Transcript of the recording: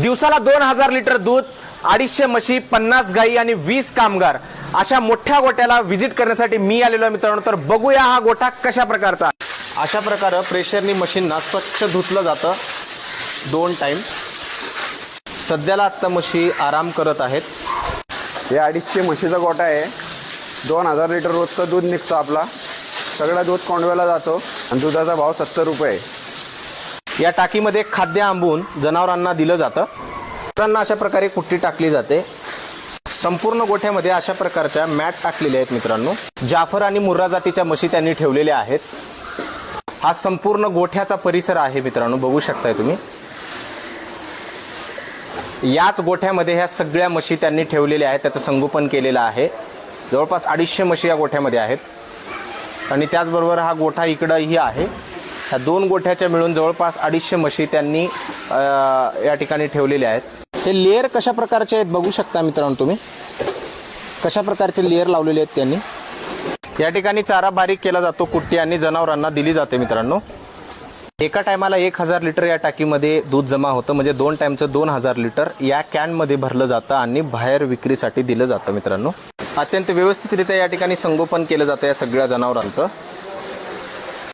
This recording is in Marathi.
दिवसाला 2000 लिटर दूध, 250 म्हशी, 50 गाई आणि 20 कामगार अशा मोठ्या गोठ्याला व्हिजिट करण्यासाठी मी आलेलो आहे मित्रांनो। तर बघूया हा गोठा कशा प्रकारचा। अशा प्रकारे प्रेशरनी मशीनना स्वच्छ धुतलं जातं 2 टाइम। सध्याला आता म्हशी आराम करत आहेत। हे 250 म्हशीचा गोठा आहे। 2000 लिटर रोजचं दूध निघतं आपला। सगळं दूध कोंडव्याला जातो आणि दुधाचा भाव 70 रुपये आहे। या टाकीमध्ये खाद्य आंबून जनावरांना दिलं जातं। जनावरांना अशा प्रकारे कुट्टी टाकली जाते। संपूर्ण गोठ्यामध्ये अशा प्रकारच्या मॅट टाकलेल्या आहेत मित्रांनो। जाफर आणि मुर्रा जातीच्या म्हशी त्यांनी ठेवलेल्या आहेत। हा संपूर्ण गोठ्याचा परिसर आहे मित्रांनो, बघू शकताय तुम्ही। याच गोठ्यामध्ये ह्या सगळ्या म्हशी त्यांनी ठेवलेल्या आहेत, त्याचं संगोपन केलेलं आहे। जवळपास 250 म्हशी या गोठ्यामध्ये आहेत आणि त्याचबरोबर हा गोठा इकडंही आहे। ह्या 2 गोठ्याच्या मिळून जवळपास 250 म्हशी त्यांनी या ठिकाणी ठेवलेल्या आहेत। हे लेयर कशा प्रकारचे आहेत बघू शकता मित्रांनो तुम्ही, कशा प्रकारचे लेयर लावलेले आहेत त्यांनी। या ठिकाणी चारा बारीक केला जातो, कुट्टी आणि जनावरांना दिली जाते मित्रांनो। एका टायमाला 1000 लिटर या टाकीमध्ये दूध जमा होतं, म्हणजे 2 टाइमचं 2000 लिटर या कॅन मध्ये भरलं जातं आणि बाहेर विक्रीसाठी दिलं जातं मित्रांनो। अत्यंत व्यवस्थितरित्या या ठिकाणी संगोपन केलं जातं या सगळ्या जनावरांचं।